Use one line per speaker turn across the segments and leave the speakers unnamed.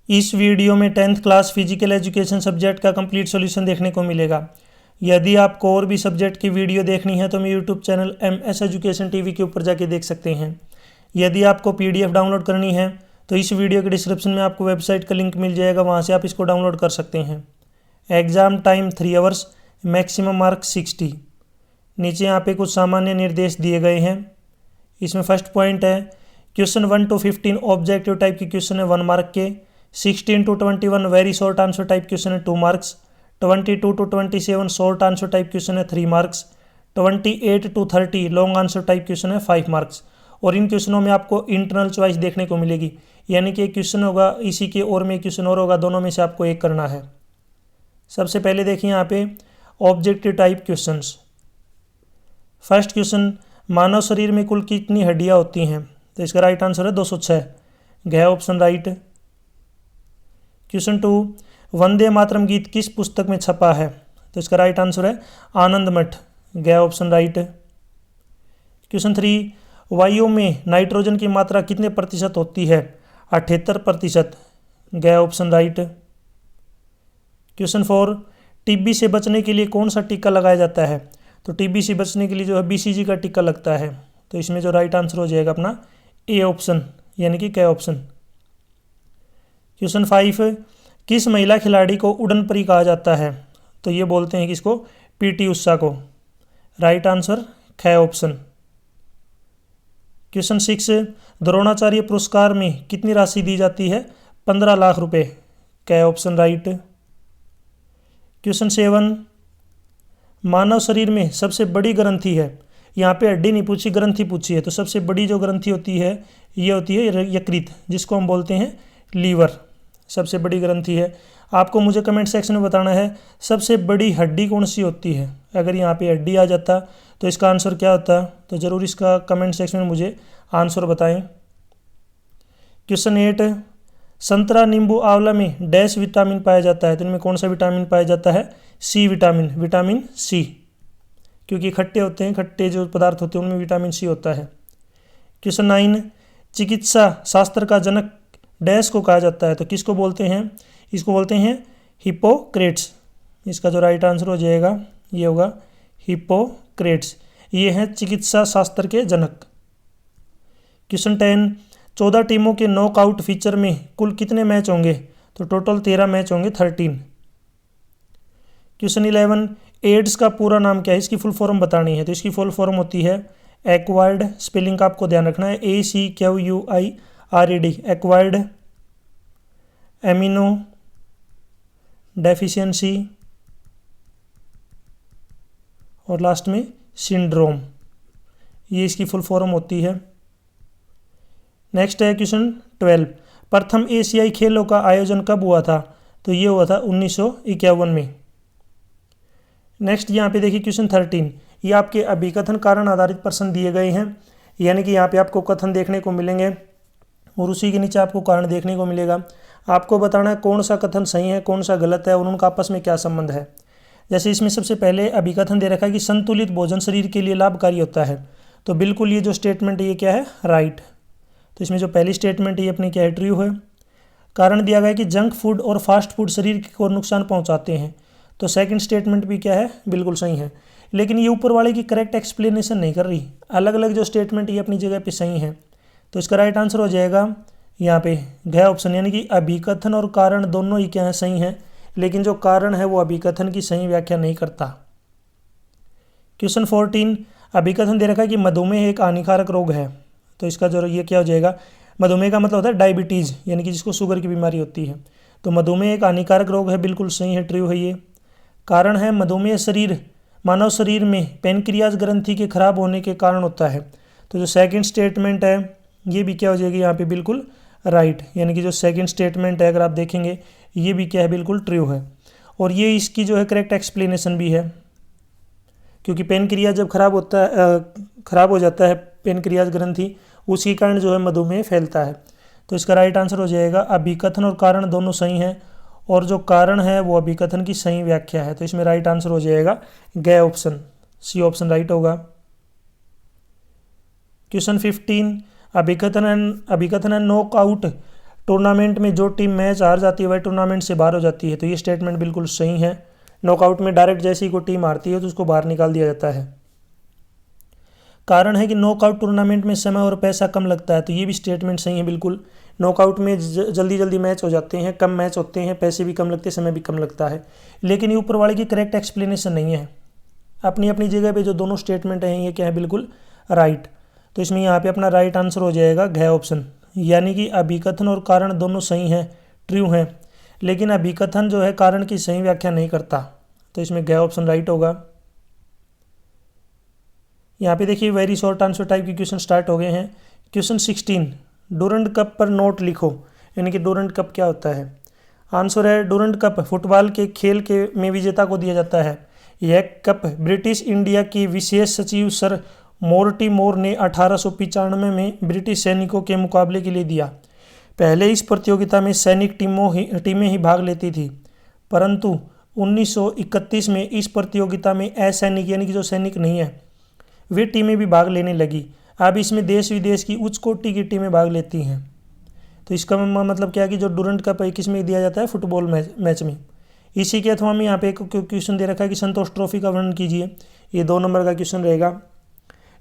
इस वीडियो में 10th class physical education subject का कंप्लीट सॉल्यूशन देखने को मिलेगा। यदि आपको और भी सब्जेक्ट की वीडियो देखनी है तो मेरे YouTube channel MS education TV के ऊपर जाके देख सकते हैं। यदि आपको PDF डाउनलोड करनी है तो इस वीडियो के डिस्क्रिप्शन में आपको वेबसाइट का लिंक मिल जाएगा, वहाँ से आप इसको डाउनलोड कर सकते हैं। Exam time 3 hours, maximum mark 60। नीचे यहाँ पे कुछ सामान्य निर्देश दिए गए हैं। इसमें फर्स्ट पॉइंट है क्वेश्चन 1 to 15 ऑब्जेक्टिव टाइप के क्वेश्चन है 1 मार्क के। 16 to 21 very short answer type question है 2 marks. 22 to 27 short answer type question है 3 marks. 28 to 30 long answer type question है 5 मार्क्स। और इन क्वेश्चनों में आपको इंटरनल चॉइस देखने को मिलेगी, यानी कि एक क्वेश्चन होगा इसी के और में क्वेश्चन और होगा, दोनों में से आपको एक करना है। सबसे पहले देखिए यहाँ पे objective type questions. First question, मानव शरीर में कुल कितनी हड्डियाँ होती हैं? तो इसका राइट आंसर है 206, गया option right. Question 2, Vande Mataram गीत किस पुस्तक में छपा है? तो इसका राइट आंसर है आनंद मठ, गया ऑप्शन राइट। क्वेश्चन 3, वायु में नाइट्रोजन की मात्रा कितने प्रतिशत होती है? 78%, गया ऑप्शन राइट। क्वेश्चन 4, टीबी से बचने के लिए कौन सा टीका लगाया जाता है? तो टीबी से बचने के लिए जो है BCG का टीका लगता है। तो इसमें जो राइट आंसर हो जाएगा अपना A ऑप्शन, यानी कि क्या ऑप्शन। क्वेश्चन 5, किस महिला खिलाड़ी को उड़न परी कहा जाता है? तो ये बोलते हैं किसको? PT उषा को, राइट आंसर ख ऑप्शन। क्वेश्चन 6, द्रोणाचार्य पुरस्कार में कितनी राशि दी जाती है? 15 लाख रुपए, क ऑप्शन राइट। क्वेश्चन 7, मानव शरीर में सबसे बड़ी ग्रंथि है, यहाँ पे हड्डी नहीं पूछी, ग्रंथि पूछी है, तो सबसे बड़ी जो ग्रंथि होती है ये होती है यकृत, जिसको हम बोलते हैं लीवर, सबसे बड़ी ग्रंथि है। आपको मुझे कमेंट सेक्शन में बताना है सबसे बड़ी हड्डी कौन सी होती है। अगर यहाँ पे हड्डी आ जाता तो इसका आंसर क्या होता? तो ज़रूर इसका कमेंट सेक्शन में मुझे आंसर बताएं। क्वेश्चन 8, संतरा, नींबू, आंवला में डैश विटामिन पाया जाता है, तो इनमें कौन सा विटामिन पाया जाता है? C विटामिन, विटामिन C, क्योंकि खट्टे होते हैं, खट्टे जो पदार्थ होते हैं उनमें विटामिन C होता है। क्वेश्चन 9, चिकित्सा शास्त्र का जनक डैश को कहा जाता है, तो किसको बोलते हैं? इसको बोलते हैं हिप्पोक्रेट्स। इसका जो राइट आंसर हो जाएगा ये होगा हिप्पोक्रेट्स, ये हैं चिकित्सा शास्त्र के जनक। क्वेश्चन 10, 14 टीमों के नॉकआउट फीचर में कुल कितने मैच होंगे? तो टोटल 13 मैच होंगे, 13। क्वेश्चन 11, एड्स का पूरा नाम क्या है? इसकी फुल फॉर्म बतानी है, तो इसकी फुल फॉर्म होती है एक्वायर्ड, स्पेलिंग का आपको ध्यान रखना है ACQUIRED, एक्वायर्ड एमिनो डेफिशिएंसी और लास्ट में सिंड्रोम, ये इसकी फुल फॉर्म होती है। नेक्स्ट है क्वेश्चन 12, प्रथम एशियाई खेलों का आयोजन कब हुआ था? तो ये हुआ था 1951 में। नेक्स्ट यहाँ पे देखिए क्वेश्चन 13, ये आपके अभिकथन कारण आधारित प्रश्न दिए गए हैं, यानी कि यहाँ पे आपको कथन देखने को मिलेंगे और उसी के नीचे आपको कारण देखने को मिलेगा। आपको बताना है कौन सा कथन सही है, कौन सा गलत है और उनका आपस में क्या संबंध है। जैसे इसमें सबसे पहले अभिकथन दे रखा है कि संतुलित भोजन शरीर के लिए लाभकारी होता है, तो बिल्कुल ये जो स्टेटमेंट है ये क्या है? राइट। तो इसमें जो पहली स्टेटमेंट है ये अपनी क्या है? ट्रू है। कारण दिया गया है कि जंक फूड और फास्ट फूड शरीर को नुकसान पहुंचाते हैं, तो सेकंड स्टेटमेंट भी क्या है? बिल्कुल सही है। लेकिन ये ऊपर वाले की करेक्ट एक्सप्लेनेशन नहीं कर रही, अलग अलग जो स्टेटमेंट ये अपनी जगह पे सही है, तो इसका राइट आंसर हो जाएगा यहाँ पे घ ऑप्शन, यानी कि अभिकथन और कारण दोनों ही क्या है? सही है, लेकिन जो कारण है वो अभिकथन की सही व्याख्या नहीं करता। क्वेश्चन 14, अभिकथन दे रखा है कि मधुमेह एक हानिकारक रोग है, तो इसका जो ये क्या हो जाएगा? मधुमेह का मतलब होता है डायबिटीज़, यानी कि जिसको शुगर की बीमारी होती है, तो मधुमेह एक हानिकारक रोग है, बिल्कुल सही है, ट्रू है ये। कारण है मधुमेह मानव शरीर में पेनक्रियाज ग्रंथि के खराब होने के कारण होता है, तो जो सेकंड स्टेटमेंट है ये भी क्या हो जाएगी यहाँ पे? बिल्कुल राइट, यानी कि जो सेकंड स्टेटमेंट है अगर आप देखेंगे ये भी क्या है? बिल्कुल ट्रू है। और ये इसकी जो है करेक्ट एक्सप्लेनेशन भी है, क्योंकि पेनक्रियाज जब खराब हो जाता है पेनक्रियाज ग्रंथि, उसी कारण जो है मधुमेह फैलता है। तो इसका राइट आंसर हो जाएगा अभिकथन और कारण दोनों सही हैं, और जो कारण है वो अभिकथन की सही व्याख्या है, तो इसमें राइट आंसर हो जाएगा ग ऑप्शन, C ऑप्शन राइट होगा। क्वेश्चन 15, अभिकथन एंड नॉकआउट टूर्नामेंट में जो टीम मैच हार जाती है वह टूर्नामेंट से बाहर हो जाती है। तो ये स्टेटमेंट बिल्कुल सही है। नॉकआउट में डायरेक्ट जैसी कोई टीम हारती है तो उसको बाहर निकाल दिया जाता है। कारण है कि नॉकआउट टूर्नामेंट में समय और पैसा कम लगता है। तो ये भी स्टेटमेंट सही है बिल्कुल। नॉकआउट में जल्दी जल्दी मैच हो जाते हैं, कम मैच होते हैं, पैसे भी कम लगते हैं, समय भी कम लगता है। लेकिन ये ऊपर वाले की करेक्ट एक्सप्लेनेशन नहीं है। अपनी अपनी जगह पे जो दोनों स्टेटमेंट हैं ये क्या है, बिल्कुल राइट। तो इसमें यहाँ पे अपना राइट आंसर हो जाएगा घ ऑप्शन, यानी कि अभिकथन और कारण दोनों सही हैं, ट्रू हैं, लेकिन अभिकथन जो है कारण की सही व्याख्या नहीं करता। तो इसमें घ ऑप्शन राइट होगा। यहाँ पे देखिए वेरी शॉर्ट आंसर टाइप के क्वेश्चन स्टार्ट हो गए हैं। क्वेश्चन 16, डूरंट कप पर नोट लिखो, यानी कि डूरंट कप क्या होता है। आंसर है डूरंट कप फुटबॉल के खेल के में विजेता को दिया जाता है। यह कप ब्रिटिश इंडिया के विशेष सचिव सर मोर्टिमोर ने 1895 में ब्रिटिश सैनिकों के मुकाबले के लिए दिया। पहले इस प्रतियोगिता में सैनिक टीमें ही भाग लेती थी, परंतु 1931 में इस प्रतियोगिता में असैनिक यानी कि जो सैनिक नहीं है वे टीमें भी भाग लेने लगी। अब इसमें देश विदेश की उच्च कोटि की टीमें भाग लेती हैं। तो इसका मतलब क्या है कि जो डूरंट कप है किस में दिया जाता है, फुटबॉल मैच में। इसी के अथवा में यहाँ पे एक क्वेश्चन दे रखा है कि संतोष ट्रॉफी का वर्णन कीजिए। ये 2 नंबर का क्वेश्चन रहेगा।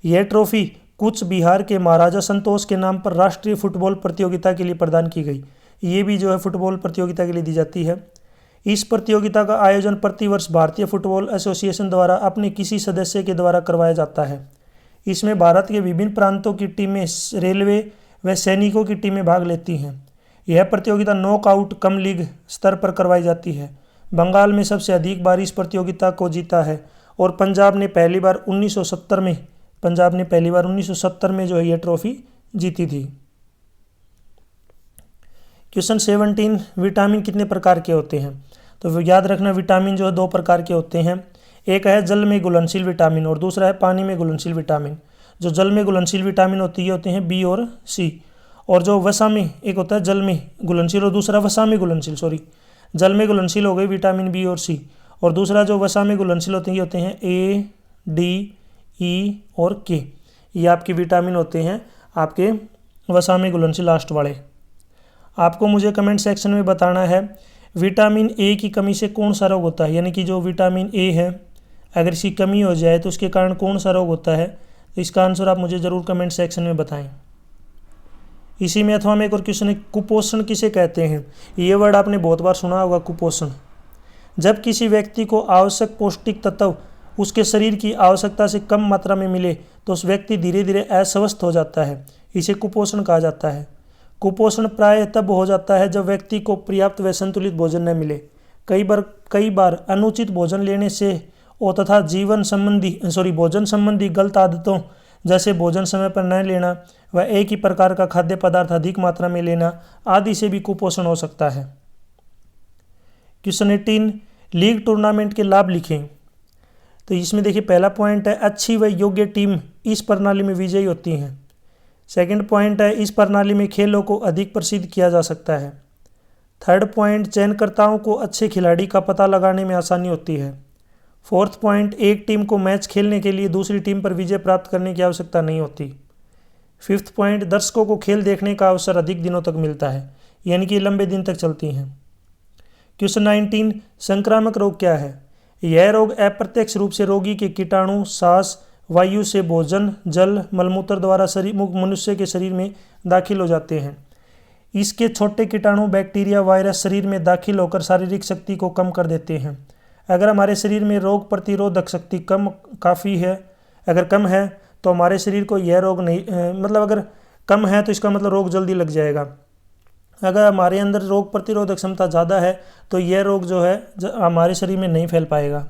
यह ट्रॉफी कूच बिहार के महाराजा संतोष के नाम पर राष्ट्रीय फुटबॉल प्रतियोगिता के लिए प्रदान की गई। ये भी जो है फुटबॉल प्रतियोगिता के लिए दी जाती है। इस प्रतियोगिता का आयोजन प्रतिवर्ष भारतीय फुटबॉल एसोसिएशन द्वारा अपने किसी सदस्य के द्वारा करवाया जाता है। इसमें भारत के विभिन्न प्रांतों की टीमें, रेलवे व सैनिकों की टीमें भाग लेती हैं। यह प्रतियोगिता नॉकआउट कम लीग स्तर पर करवाई जाती है। बंगाल में सबसे अधिक बार इस प्रतियोगिता को जीता है और पंजाब ने पहली बार 1970 में जो है यह ट्रॉफी जीती थी। क्वेश्चन 17, विटामिन कितने प्रकार के होते हैं। तो याद रखना विटामिन जो है 2 प्रकार के होते हैं। एक है जल में घुलनशील विटामिन और दूसरा है पानी में घुलनशील विटामिन। जो जल में घुलनशील विटामिन होते हैं बी और सी, और जो वसा में एक होता है जल में घुलनशील और दूसरा वसा में घुलनशील, जल में घुलनशील हो गई विटामिन बी और सी, और दूसरा जो वसा में घुलनशील होते हैं ए, डी, ई और के। ये आपके विटामिन होते हैं आपके वसा में घुलनशील लास्ट वाले। आपको मुझे कमेंट सेक्शन में बताना है विटामिन ए की कमी से कौन सा रोग होता है, यानी कि जो विटामिन ए है अगर इसकी कमी हो जाए तो उसके कारण कौन सा रोग होता है। तो इसका आंसर आप मुझे ज़रूर कमेंट सेक्शन में बताएं। इसी में अथवा में एक और क्वेश्चन है, कुपोषण किसे कहते हैं। ये वर्ड आपने बहुत बार सुना होगा, कुपोषण। जब किसी व्यक्ति को आवश्यक पौष्टिक तत्व उसके शरीर की आवश्यकता से कम मात्रा में मिले तो उस व्यक्ति धीरे धीरे अस्वस्थ हो जाता है। इसे कुपोषण कहा जाता है। कुपोषण प्रायः तब हो जाता है जब व्यक्ति को पर्याप्त व संतुलित भोजन न मिले। कई बार अनुचित भोजन लेने से और तथा भोजन संबंधी गलत आदतों जैसे भोजन समय पर न लेना व एक ही प्रकार का खाद्य पदार्थ अधिक मात्रा में लेना आदि से भी कुपोषण हो सकता है। क्वेश्चन 18, लीग टूर्नामेंट के लाभ लिखें। तो इसमें देखिए पहला पॉइंट है अच्छी व योग्य टीम इस प्रणाली में विजयी होती हैं। सेकंड पॉइंट है इस प्रणाली में खेलों को अधिक प्रसिद्ध किया जा सकता है। थर्ड पॉइंट चयनकर्ताओं को अच्छे खिलाड़ी का पता लगाने में आसानी होती है। फोर्थ पॉइंट एक टीम को मैच खेलने के लिए दूसरी टीम पर विजय प्राप्त करने की आवश्यकता नहीं होती। फिफ्थ पॉइंट दर्शकों को खेल देखने का अवसर अधिक दिनों तक मिलता है, यानी कि लंबे दिन तक चलती हैं। क्वेश्चन 19, संक्रामक रोग क्या है। यह रोग अप्रत्यक्ष रूप से रोगी के कीटाणु, सांस, वायु से भोजन, जल, मलमूत्र द्वारा मनुष्य के शरीर में दाखिल हो जाते हैं। इसके छोटे कीटाणु, बैक्टीरिया, वायरस शरीर में दाखिल होकर शारीरिक शक्ति को कम कर देते हैं। अगर हमारे शरीर में रोग प्रतिरोधक शक्ति अगर कम है तो हमारे शरीर को यह रोग नहीं अगर कम है तो इसका मतलब रोग जल्दी लग जाएगा। अगर हमारे अंदर रोग प्रतिरोधक क्षमता ज़्यादा है तो यह रोग जो है हमारे शरीर में नहीं फैल पाएगा।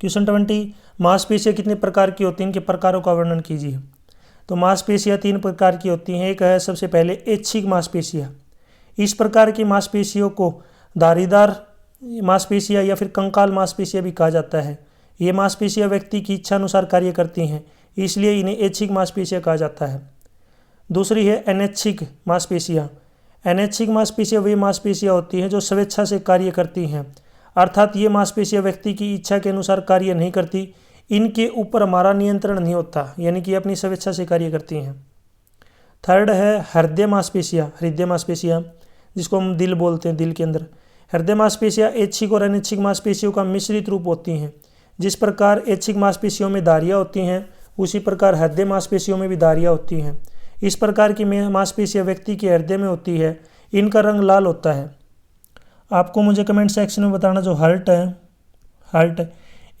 क्वेश्चन 20, मांसपेशियाँ कितने प्रकार की होती हैं, इनके प्रकारों का वर्णन कीजिए। तो मांसपेशियाँ 3 प्रकार की होती हैं। एक है सबसे पहले ऐच्छिक मांसपेशियाँ। इस प्रकार की मांसपेशियों को धारीदार मांसपेशियाँ या फिर कंकाल मांसपेशियाँ भी कहा जाता है। ये मांसपेशियाँ व्यक्ति की इच्छा अनुसार कार्य करती हैं, इसलिए इन्हें ऐच्छिक मांसपेशियाँ कहा जाता है। दूसरी है अनैच्छिक मांसपेशियाँ। अनैच्छिक मांसपेशियाँ वे मांसपेशियाँ होती हैं जो स्वेच्छा से कार्य करती हैं, अर्थात ये मांसपेशियाँ व्यक्ति की इच्छा के अनुसार कार्य नहीं करती, इनके ऊपर हमारा नियंत्रण नहीं होता, यानी कि अपनी स्वेच्छा से कार्य करती हैं। थर्ड है हृदय मांसपेशियाँ जिसको हम दिल बोलते हैं, दिल के अंदर। हृदय मांसपेशियाँ ऐच्छिक और अनैच्छिक मांसपेशियों का मिश्रित रूप होती हैं। जिस प्रकार ऐच्छिक मांसपेशियों में धारियाँ होती हैं, उसी प्रकार हृदय मांसपेशियों में भी धारियाँ होती हैं। इस प्रकार की मांसपेशियाँ व्यक्ति के हृदय में होती है, इनका रंग लाल होता है। आपको मुझे कमेंट सेक्शन में बताना जो हार्ट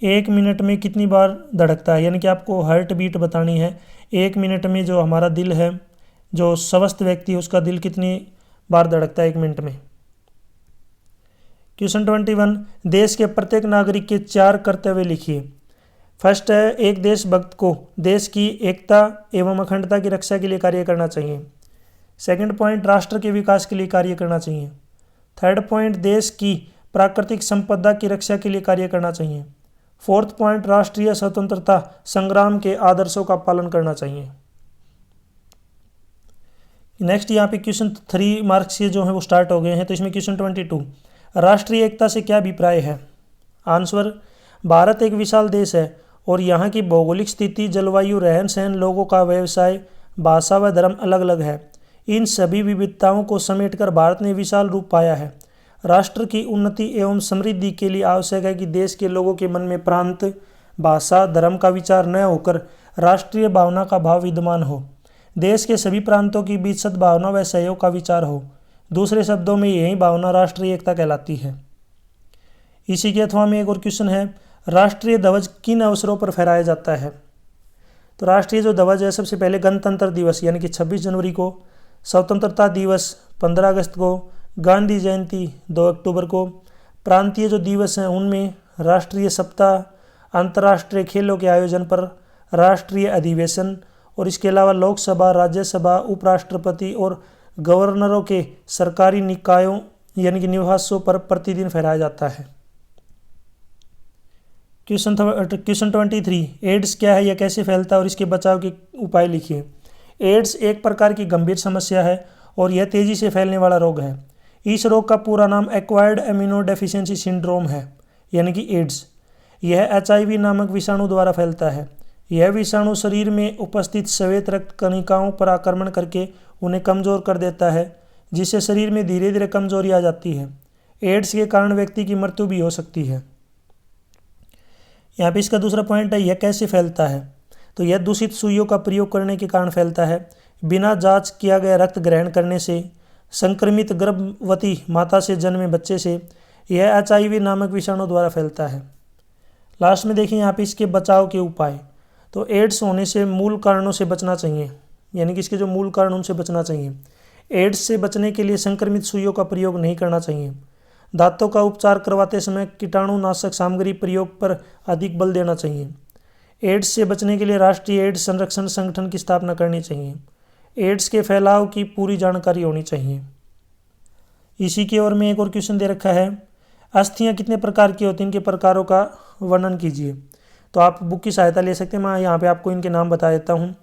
1 मिनट में कितनी बार धड़कता है, यानी कि आपको हार्ट बीट बतानी है। 1 मिनट में जो हमारा दिल है, जो स्वस्थ व्यक्ति है, उसका दिल कितनी बार धड़कता है 1 मिनट में। क्वेश्चन 21, देश के प्रत्येक नागरिक के 4 कर्तव्य लिखिए। फर्स्ट है, एक देशभक्त को देश की एकता एवं अखंडता की रक्षा के लिए कार्य करना चाहिए। सेकंड पॉइंट, राष्ट्र के विकास के लिए कार्य करना चाहिए। थर्ड पॉइंट, देश की प्राकृतिक संपदा की रक्षा के लिए कार्य करना चाहिए। फोर्थ पॉइंट, राष्ट्रीय स्वतंत्रता संग्राम के आदर्शों का पालन करना चाहिए। नेक्स्ट यहाँ पे क्वेश्चन 3 मार्क्स के जो है वो स्टार्ट हो गए हैं। तो इसमें क्वेश्चन 22, राष्ट्रीय एकता से क्या अभिप्राय है। आंसर, भारत एक विशाल देश है और यहाँ की भौगोलिक स्थिति, जलवायु, रहन सहन, लोगों का व्यवसाय, भाषा व धर्म अलग अलग है। इन सभी विविधताओं को समेटकर भारत ने विशाल रूप पाया है। राष्ट्र की उन्नति एवं समृद्धि के लिए आवश्यक है कि देश के लोगों के मन में प्रांत, भाषा, धर्म का विचार न होकर राष्ट्रीय भावना का भाव विद्यमान हो। देश के सभी प्रांतों के बीच सद्भावना व सहयोग का विचार हो। दूसरे शब्दों में यही भावना राष्ट्रीय एकता कहलाती है। इसी के अथवा में एक और क्वेश्चन है, राष्ट्रीय ध्वज किन अवसरों पर फहराया जाता है। तो राष्ट्रीय जो ध्वज है, सबसे पहले गणतंत्र दिवस यानी कि 26 जनवरी को, स्वतंत्रता दिवस 15 अगस्त को, गांधी जयंती 2 अक्टूबर को। प्रांतीय जो दिवस हैं उनमें राष्ट्रीय सप्ताह, अंतर्राष्ट्रीय खेलों के आयोजन पर, राष्ट्रीय अधिवेशन और इसके अलावा लोकसभा, राज्यसभा, उपराष्ट्रपति और गवर्नरों के सरकारी निकायों यानी कि निवासों पर प्रतिदिन फहराया जाता है। क्वेश्चन 23, एड्स क्या है, यह कैसे फैलता है और इसके बचाव के उपाय लिखिए। एड्स एक प्रकार की गंभीर समस्या है और यह तेजी से फैलने वाला रोग है। इस रोग का पूरा नाम एक्वायर्ड इम्यूनो डेफिशिएंसी सिंड्रोम है यानी कि एड्स। यह HIV नामक विषाणु द्वारा फैलता है। यह विषाणु शरीर में उपस्थित श्वेत रक्त कणिकाओं पर आक्रमण करके उन्हें कमज़ोर कर देता है, जिससे शरीर में धीरे धीरे कमजोरी आ जाती है। एड्स के कारण व्यक्ति की मृत्यु भी हो सकती है। यहाँ पे इसका दूसरा पॉइंट है, यह कैसे फैलता है। तो यह दूषित सुइयों का प्रयोग करने के कारण फैलता है, बिना जांच किया गया रक्त ग्रहण करने से, संक्रमित गर्भवती माता से जन्मे बच्चे से। यह HIV नामक विषाणु द्वारा फैलता है। लास्ट में देखिए यहाँ पे इसके बचाव के उपाय। तो एड्स होने से मूल कारणों से बचना चाहिए, यानी कि इसके जो मूल कारण उनसे बचना चाहिए। एड्स से बचने के लिए संक्रमित सुइयों का प्रयोग नहीं करना चाहिए। दांतों का उपचार करवाते समय कीटाणुनाशक सामग्री प्रयोग पर अधिक बल देना चाहिए। एड्स से बचने के लिए राष्ट्रीय एड्स संरक्षण संगठन की स्थापना करनी चाहिए। एड्स के फैलाव की पूरी जानकारी होनी चाहिए। इसी की ओर में एक और क्वेश्चन दे रखा है, अस्थियां कितने प्रकार की होती हैं, इनके प्रकारों का वर्णन कीजिए। तो आप बुक की सहायता ले सकते हैं, मैं यहाँ पे आपको इनके नाम बता देता हूँ।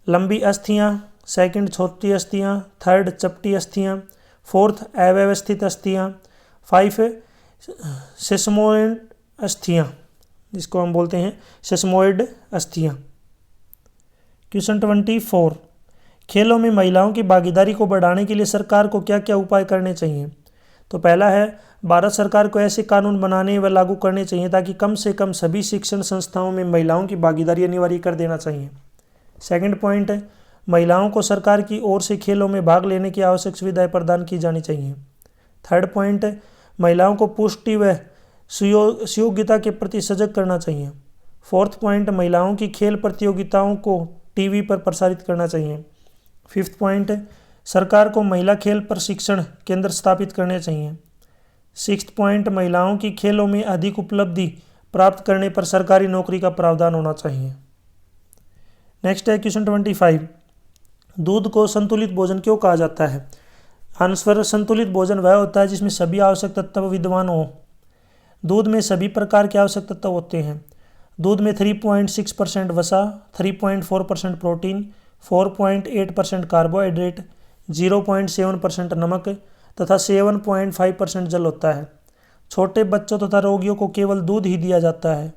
लंबी अस्थियाँ, सेकंड छोटी अस्थियाँ, थर्ड चपटी अस्थियाँ, फोर्थ अव्यवस्थित अस्थियाँ, 5 सेस्मोइड अस्थियाँ जिसको हम बोलते हैं सेस्मोइड अस्थियाँ। क्वेश्चन 24, खेलों में महिलाओं की भागीदारी को बढ़ाने के लिए सरकार को क्या क्या उपाय करने चाहिए। तो पहला है, भारत सरकार को ऐसे कानून बनाने व लागू करने चाहिए ताकि कम से कम सभी शिक्षण संस्थाओं में महिलाओं की भागीदारी अनिवार्य कर देना चाहिए। सेकंड पॉइंट है, महिलाओं को सरकार की ओर से खेलों में भाग लेने की आवश्यक सुविधाएं प्रदान की जानी चाहिए। थर्ड पॉइंट है, महिलाओं को पुष्टि व सुयोग्यता के प्रति सजग करना चाहिए। फोर्थ पॉइंट, महिलाओं की खेल प्रतियोगिताओं को टीवी पर प्रसारित करना चाहिए। फिफ्थ पॉइंट, सरकार को महिला खेल प्रशिक्षण केंद्र स्थापित करने चाहिए। सिक्स्थ पॉइंट, महिलाओं की खेलों में अधिक उपलब्धि प्राप्त करने पर सरकारी नौकरी का प्रावधान होना चाहिए। नेक्स्ट है क्वेश्चन 25, दूध को संतुलित भोजन क्यों कहा जाता है। आंसर, संतुलित भोजन वह होता है जिसमें सभी आवश्यक तत्व विद्यमान हो। दूध में सभी प्रकार के आवश्यक तत्व होते हैं। दूध में 3.6% वसा, 3.4% प्रोटीन, 4.8% कार्बोहाइड्रेट, 0.7% नमक तथा 7.5% जल होता है। छोटे बच्चों तथा रोगियों को केवल दूध ही दिया जाता है,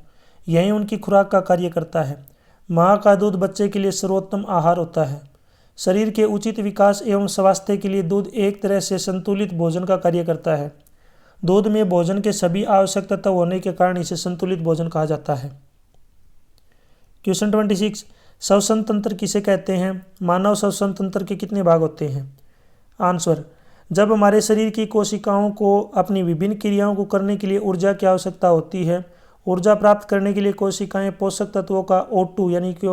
यही उनकी खुराक का कार्य करता है। माँ का दूध बच्चे के लिए सर्वोत्तम आहार होता है। शरीर के उचित विकास एवं स्वास्थ्य के लिए दूध एक तरह से संतुलित भोजन का कार्य करता है। दूध में भोजन के सभी आवश्यक तत्व होने के कारण इसे संतुलित भोजन कहा जाता है। क्वेश्चन 26, श्वसन तंत्र किसे कहते हैं? मानव श्वसन तंत्र के कितने भाग होते हैं? आंसर, जब हमारे शरीर की कोशिकाओं को अपनी विभिन्न क्रियाओं को करने के लिए ऊर्जा की आवश्यकता होती है, ऊर्जा प्राप्त करने के लिए कोशिकाएं पोषक तत्वों का O2 यानी कि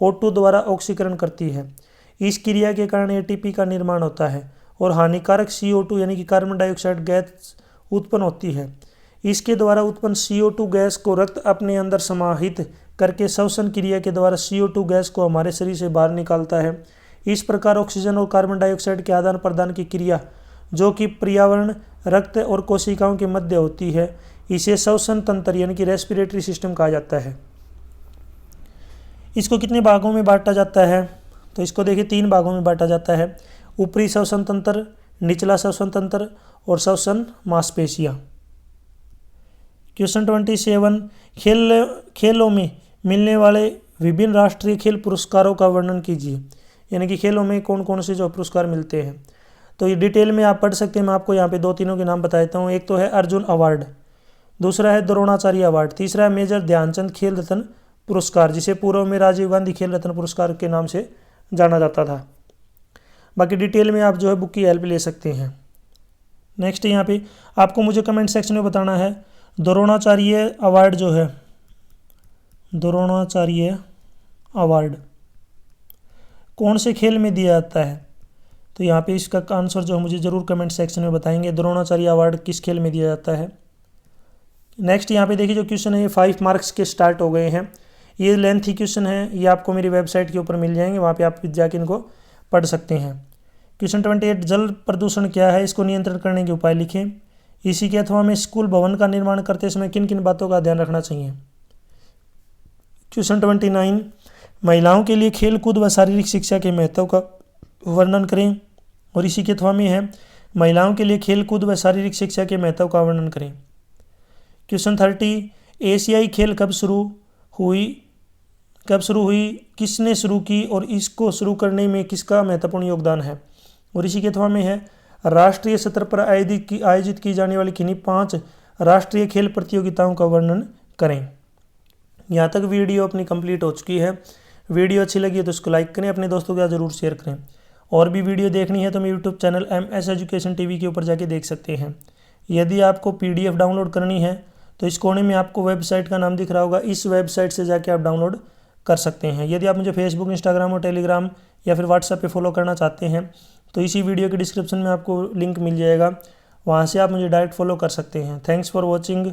O2 द्वारा ऑक्सीकरण करती है। इस क्रिया के कारण ATP का निर्माण होता है और हानिकारक CO2 यानी कि कार्बन डाइऑक्साइड गैस उत्पन्न होती है। इसके द्वारा उत्पन्न CO2 गैस को रक्त अपने अंदर समाहित करके श्वसन क्रिया के द्वारा CO2 गैस को हमारे शरीर से बाहर निकालता है। इस प्रकार ऑक्सीजन और कार्बन डाइऑक्साइड के आदान प्रदान की क्रिया, जो कि पर्यावरण, रक्त और कोशिकाओं के मध्य होती है, इसे श्वसन तंत्र यानी कि रेस्पिरेटरी सिस्टम कहा जाता है। इसको कितने भागों में बांटा जाता है? तो इसको देखिए 3 भागों में बांटा जाता है। ऊपरी श्वसन तंत्र, निचला श्वसन तंत्र और श्वसन मांसपेशियां। क्वेश्चन 27, खेलों में मिलने वाले विभिन्न राष्ट्रीय खेल पुरस्कारों का वर्णन कीजिए। यानी कि खेलों में कौन कौन से जो पुरस्कार मिलते हैं, तो ये डिटेल में आप पढ़ सकते हैं। मैं आपको यहाँ पे 2-3 के नाम बता देता हूँ। एक तो है अर्जुन अवार्ड, दूसरा है द्रोणाचार्य अवार्ड, तीसरा है मेजर ध्यानचंद खेल रत्न पुरस्कार, जिसे पूर्व में राजीव गांधी खेल रत्न पुरस्कार के नाम से जाना जाता था। बाकी डिटेल में आप जो है बुक की हेल्प ले सकते हैं। नेक्स्ट यहाँ पे आपको मुझे कमेंट सेक्शन में बताना है द्रोणाचार्य अवार्ड जो है, द्रोणाचार्य अवार्ड कौन से खेल में दिया जाता है? तो यहाँ पे इसका आंसर जो मुझे ज़रूर कमेंट सेक्शन में बताएंगे, द्रोणाचार्य अवार्ड किस खेल में दिया जाता है। नेक्स्ट यहाँ पे देखिए जो क्वेश्चन है ये 5 मार्क्स के स्टार्ट हो गए हैं। ये लेंथी क्वेश्चन है, ये आपको मेरी वेबसाइट के ऊपर मिल जाएंगे, वहाँ पे आप जाके इनको पढ़ सकते हैं। क्वेश्चन 28, जल प्रदूषण क्या है? इसको नियंत्रण करने के उपाय लिखें। इसी के अथवा में स्कूल भवन का निर्माण करते समय किन किन बातों का ध्यान रखना चाहिए। क्वेश्चन 29, महिलाओं के लिए खेल कूद व शारीरिक शिक्षा के महत्व का वर्णन करें। और इसी के अथवा में है महिलाओं के लिए खेल कूद व शारीरिक शिक्षा के महत्व का वर्णन करें। क्वेश्चन 30, एशियाई खेल कब शुरू हुई, किसने शुरू की और इसको शुरू करने में किसका महत्वपूर्ण योगदान है। और इसी के अथवा में है राष्ट्रीय स्तर पर आयोजित की जाने वाली किन्हीं 5 राष्ट्रीय खेल प्रतियोगिताओं का वर्णन करें। यहाँ तक वीडियो अपनी कंप्लीट हो चुकी है। वीडियो अच्छी लगी है तो इसको लाइक करें, अपने दोस्तों के साथ ज़रूर शेयर करें। और भी वीडियो देखनी है तो मेरे YouTube channel MS education TV के ऊपर जाके देख सकते हैं। यदि आपको PDF डाउनलोड करनी है तो इस कोने में आपको वेबसाइट का नाम दिख रहा होगा, इस वेबसाइट से जाके आप डाउनलोड कर सकते हैं। यदि आप मुझे फेसबुक, इंस्टाग्राम और टेलीग्राम या फिर व्हाट्सएप पे फॉलो करना चाहते हैं तो इसी वीडियो के डिस्क्रिप्शन में आपको लिंक मिल जाएगा, वहाँ से आप मुझे डायरेक्ट फॉलो कर सकते हैं। Thanks for watching.